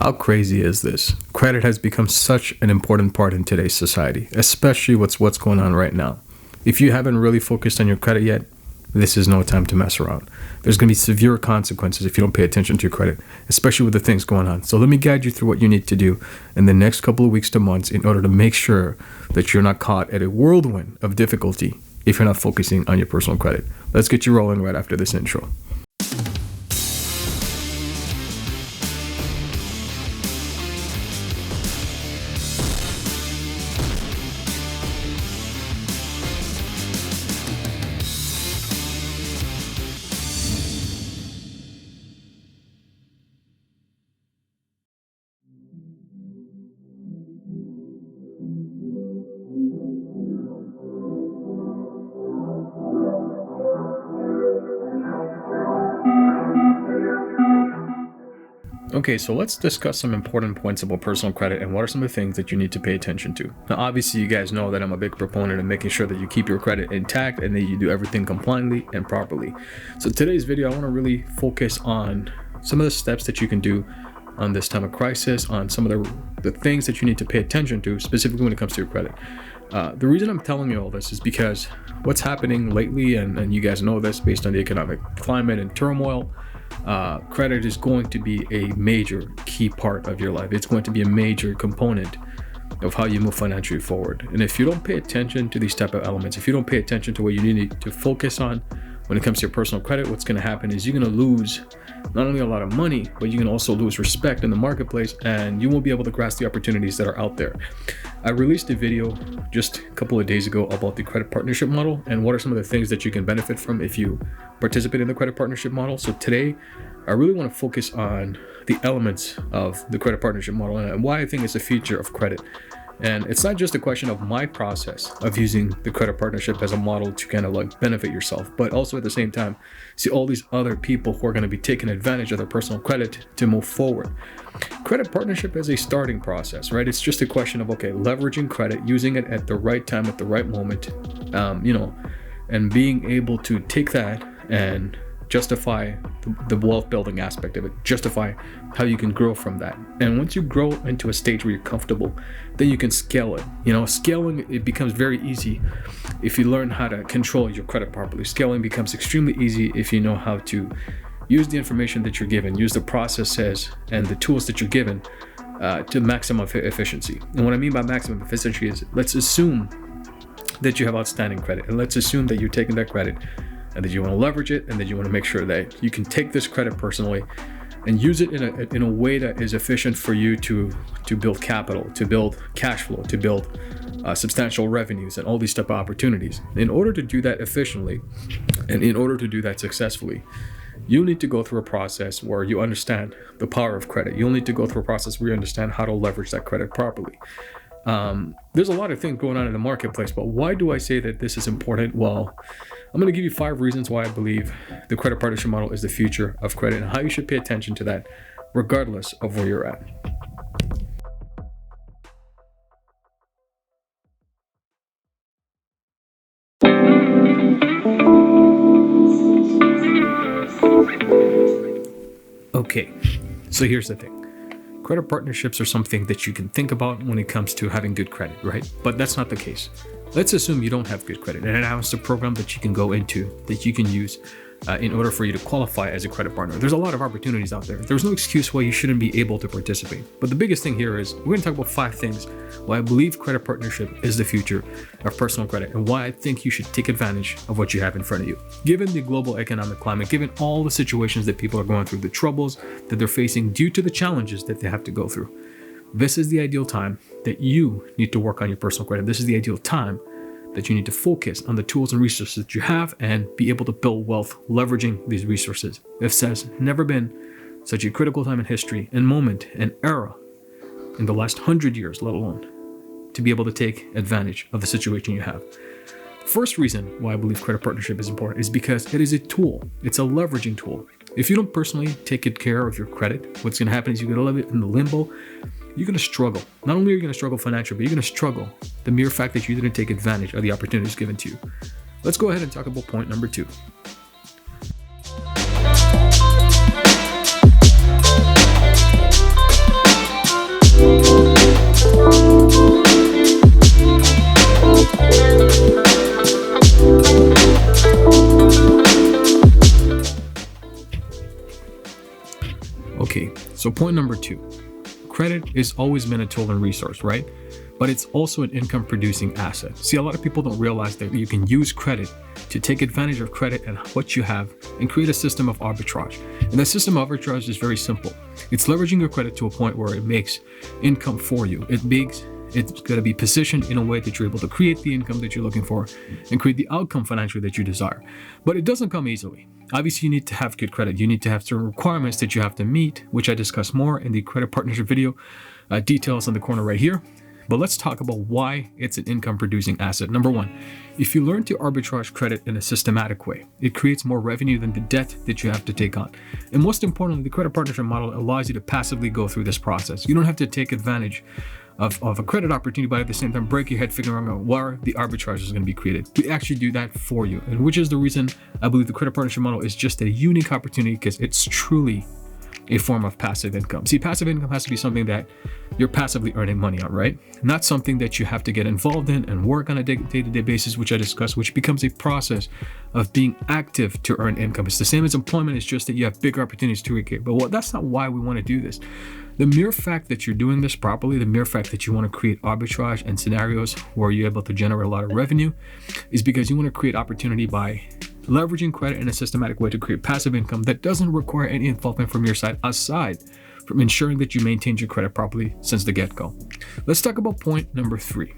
How crazy is this? Credit has become such an important part in today's society, especially what's going on right now. If you haven't really focused on your credit yet, this is no time to mess around. There's going to be severe consequences if you don't pay attention to your credit, especially with the things going on. So let me guide you through what you need to do in the next couple of weeks to months in order to make sure that you're not caught at a whirlwind of difficulty if you're not focusing on your personal credit. Let's get you rolling right after this intro. Okay, so let's discuss some important points about personal credit and what are some of the things that you need to pay attention to. Now, obviously, you guys know that I'm a big proponent of making sure that you keep your credit intact and that you do everything compliantly and properly. So today's video, I want to really focus on some of the steps that you can do on this time of crisis, on some of the things that you need to pay attention to, specifically when it comes to your credit. The reason I'm telling you all this is because what's happening lately, and you guys know this based on the economic climate and turmoil, credit is going to be a major key part of your life. It's going to be a major component of how you move financially forward. And if you don't pay attention to these type of elements, if you don't pay attention to what you need to focus on when it comes to your personal credit, what's going to happen is you're going to lose not only a lot of money, but you can also lose respect in the marketplace, and you won't be able to grasp the opportunities that are out there. I released a video just a couple of days ago about the credit partnership model and what are some of the things that you can benefit from if you participate in the credit partnership model. So today, I really want to focus on the elements of the credit partnership model and why I think it's a feature of credit. And it's not just a question of my process of using the credit partnership as a model to kind of like benefit yourself, but also at the same time, see all these other people who are going to be taking advantage of their personal credit to move forward. Credit partnership is a starting process, right? It's just a question of, okay, leveraging credit, using it at the right time, at the right moment, and being able to take that and justify the wealth building aspect of it, justify how you can grow from that. And once you grow into a stage where you're comfortable, then you can scale it. Scaling, it becomes very easy if you learn how to control your credit properly. Scaling becomes extremely easy if you know how to use the information that you're given, use the processes and the tools that you're given to maximum efficiency. And what I mean by maximum efficiency is, let's assume that you have outstanding credit, and let's assume that you're taking that credit and that you want to leverage it, and that you want to make sure that you can take this credit personally and use it in a way that is efficient for you to build capital, to build cash flow, to build substantial revenues and all these type of opportunities. In order to do that efficiently and in order to do that successfully, you need to go through a process where you understand the power of credit. You'll need to go through a process where you understand how to leverage that credit properly. There's a lot of things going on in the marketplace, but why do I say that this is important? Well, I'm going to give you 5 reasons why I believe the credit partnership model is the future of credit and how you should pay attention to that regardless of where you're at. Okay, so here's the thing. Credit partnerships are something that you can think about when it comes to having good credit, right? But that's not the case. Let's assume you don't have good credit, and it has a program that you can go into that you can use in order for you to qualify as a credit partner. There's a lot of opportunities out there. There's no excuse why you shouldn't be able to participate. But the biggest thing here is we're going to talk about 5 things why I believe credit partnership is the future of personal credit and why I think you should take advantage of what you have in front of you. Given the global economic climate, given all the situations that people are going through, the troubles that they're facing due to the challenges that they have to go through, this is the ideal time that you need to work on your personal credit. This is the ideal time that you need to focus on the tools and resources that you have and be able to build wealth leveraging these resources. It says never been such a critical time in history and moment and era in the last 100 years, let alone to be able to take advantage of the situation you have. First reason why I believe credit partnership is important is because it is a tool. It's a leveraging tool. If you don't personally take good care of your credit, what's going to happen is you're going to live in the limbo. You're going to struggle. Not only are you going to struggle financially, but you're going to struggle the mere fact that you didn't take advantage of the opportunities given to you. Let's go ahead and talk about point number 2. So point number 2, credit has always been a tool and resource, right? But it's also an income producing asset. See, a lot of people don't realize that you can use credit to take advantage of credit and what you have and create a system of arbitrage. And that system of arbitrage is very simple. It's leveraging your credit to a point where it makes income for you. It's going to be positioned in a way that you're able to create the income that you're looking for and create the outcome financially that you desire. But it doesn't come easily. Obviously, you need to have good credit. You need to have certain requirements that you have to meet, which I discuss more in the credit partnership video. Details in the corner right here. But let's talk about why it's an income producing asset. Number 1, if you learn to arbitrage credit in a systematic way, it creates more revenue than the debt that you have to take on. And most importantly, the credit partnership model allows you to passively go through this process. You don't have to take advantage of a credit opportunity, but at the same time break your head figuring out where the arbitrage is going to be created. We actually do that for you, and which is the reason I believe the credit partnership model is just a unique opportunity, because it's truly a form of passive income. See, passive income has to be something that you're passively earning money on, right? Not something that you have to get involved in and work on a day-to-day basis, which I discussed, which becomes a process of being active to earn income. It's the same as employment, it's just that you have bigger opportunities to create. But that's not why we want to do this. The mere fact that you're doing this properly, the mere fact that you want to create arbitrage and scenarios where you're able to generate a lot of revenue, is because you want to create opportunity by leveraging credit in a systematic way to create passive income that doesn't require any involvement from your side, aside from ensuring that you maintain your credit properly since the get-go. Let's talk about point number 3.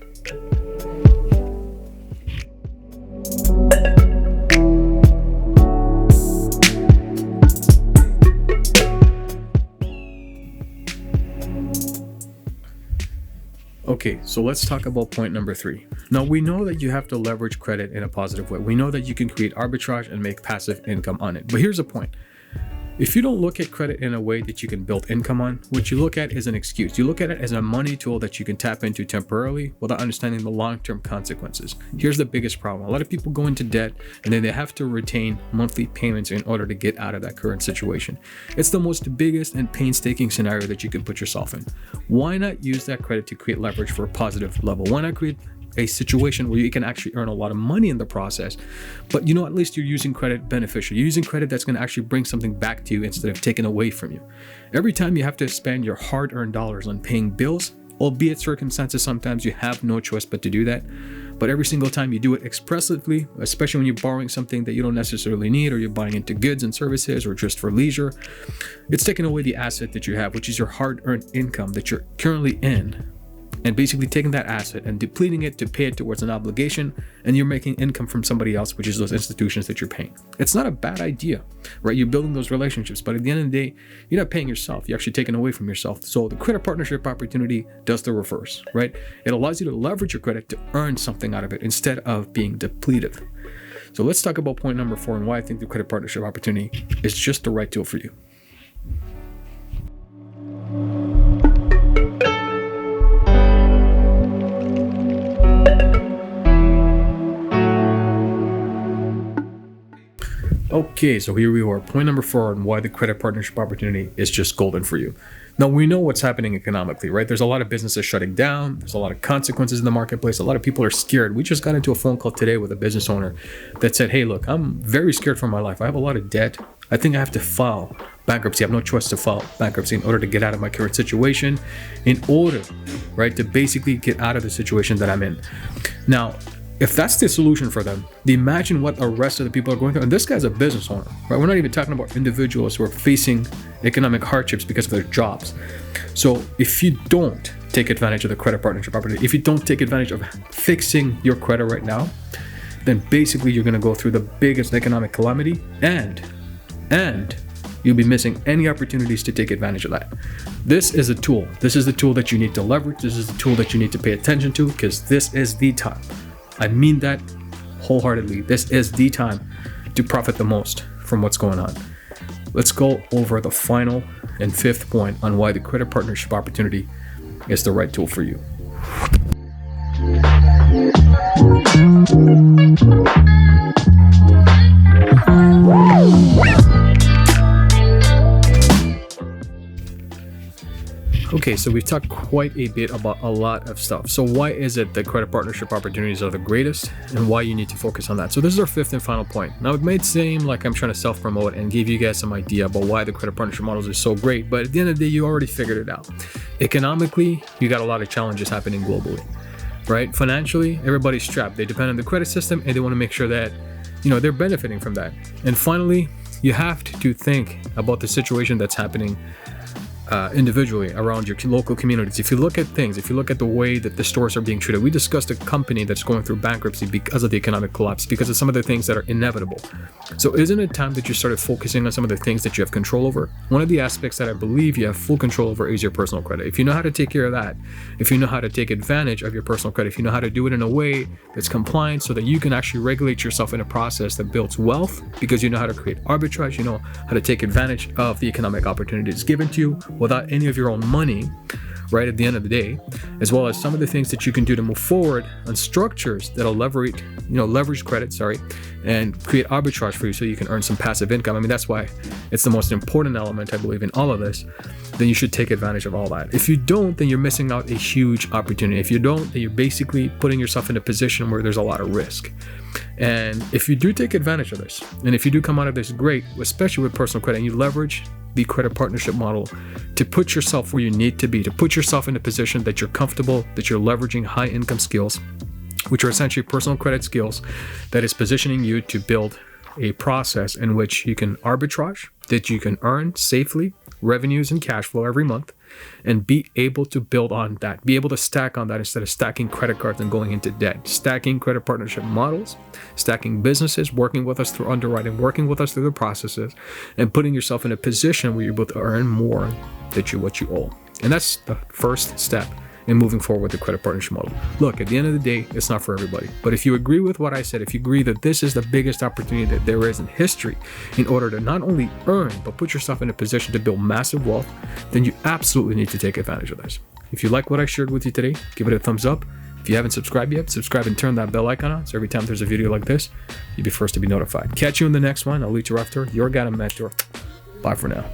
Okay, so let's talk about point number 3. Now, we know that you have to leverage credit in a positive way. We know that you can create arbitrage and make passive income on it. But here's the point. If you don't look at credit in a way that you can build income on, what you look at is an excuse. You look at it as a money tool that you can tap into temporarily without understanding the long-term consequences. Here's the biggest problem. A lot of people go into debt and then they have to retain monthly payments in order to get out of that current situation. It's the most biggest and painstaking scenario that you can put yourself in. Why not use that credit to create leverage for a positive level? Why not create a situation where you can actually earn a lot of money in the process, but at least you're using credit beneficial. You're using credit that's going to actually bring something back to you instead of taking away from you. Every time you have to spend your hard-earned dollars on paying bills, albeit circumstances sometimes you have no choice but to do that, but every single time you do it expressively, especially when you're borrowing something that you don't necessarily need, or you're buying into goods and services, or just for leisure, it's taking away the asset that you have, which is your hard-earned income that you're currently in, and basically taking that asset and depleting it to pay it towards an obligation, and you're making income from somebody else, which is those institutions that you're paying. It's not a bad idea, right? You're building those relationships, but at the end of the day, you're not paying yourself. You're actually taking away from yourself. So the credit partnership opportunity does the reverse, right? It allows you to leverage your credit to earn something out of it instead of being depleted. So let's talk about point number 4 and why I think the credit partnership opportunity is just the right tool for you. Okay, so here we are. Point number 4 on why the credit partnership opportunity is just golden for you. Now, we know what's happening economically, right? There's a lot of businesses shutting down. There's a lot of consequences in the marketplace. A lot of people are scared. We just got into a phone call today with a business owner that said, hey, look, I'm very scared for my life. I have a lot of debt. I think I have to file bankruptcy. I have no choice to file bankruptcy in order to get out of my current situation, in order, right, to basically get out of the situation that I'm in. Now, if that's the solution for them, imagine what the rest of the people are going through. And this guy's a business owner, right? We're not even talking about individuals who are facing economic hardships because of their jobs. So if you don't take advantage of the credit partnership opportunity, if you don't take advantage of fixing your credit right now, then basically you're going to go through the biggest economic calamity, and you'll be missing any opportunities to take advantage of that. This is a tool. This is the tool that you need to leverage. This is the tool that you need to pay attention to, because this is the time. I mean that wholeheartedly. This is the time to profit the most from what's going on. Let's go over the final and 5th point on why the credit partnership opportunity is the right tool for you. Okay, so we've talked quite a bit about a lot of stuff. So why is it that credit partnership opportunities are the greatest and why you need to focus on that? So this is our fifth and final point. Now it may seem like I'm trying to self-promote and give you guys some idea about why the credit partnership models are so great, but at the end of the day, you already figured it out. Economically, you got a lot of challenges happening globally, right? Financially, everybody's strapped. They depend on the credit system and they want to make sure that, they're benefiting from that. And finally, you have to think about the situation that's happening individually around your local communities. If you look at things, if you look at the way that the stores are being treated, we discussed a company that's going through bankruptcy because of the economic collapse, because of some of the things that are inevitable. So isn't it time that you started focusing on some of the things that you have control over? One of the aspects that I believe you have full control over is your personal credit. If you know how to take care of that, if you know how to take advantage of your personal credit, if you know how to do it in a way that's compliant so that you can actually regulate yourself in a process that builds wealth, because you know how to create arbitrage, you know how to take advantage of the economic opportunities given to you without any of your own money, right, at the end of the day, as well as some of the things that you can do to move forward on structures that'll leverage credit, and create arbitrage for you so you can earn some passive income. I mean, that's why it's the most important element, I believe, in all of this. Then you should take advantage of all that. If you don't, then you're missing out a huge opportunity. If you don't, then you're basically putting yourself in a position where there's a lot of risk. And if you do take advantage of this, and if you do come out of this great, especially with personal credit, and you leverage the credit partnership model to put yourself where you need to be, to put yourself in a position that you're comfortable, that you're leveraging high income skills, which are essentially personal credit skills, that is positioning you to build a process in which you can arbitrage, that you can earn safely revenues and cash flow every month, and be able to build on that, be able to stack on that instead of stacking credit cards and going into debt. Stacking credit partnership models, stacking businesses, working with us through underwriting, working with us through the processes, and putting yourself in a position where you're able to earn more than what you owe. And that's the first step in moving forward with the credit partnership model. Look, at the end of the day, it's not for everybody. But if you agree with what I said, if you agree that this is the biggest opportunity that there is in history in order to not only earn, but put yourself in a position to build massive wealth, then you absolutely need to take advantage of this. If you like what I shared with you today, give it a thumbs up. If you haven't subscribed yet, subscribe and turn that bell icon on so every time there's a video like this, you'll be first to be notified. Catch you in the next one. I'll lead you after your guide and mentor. Bye for now.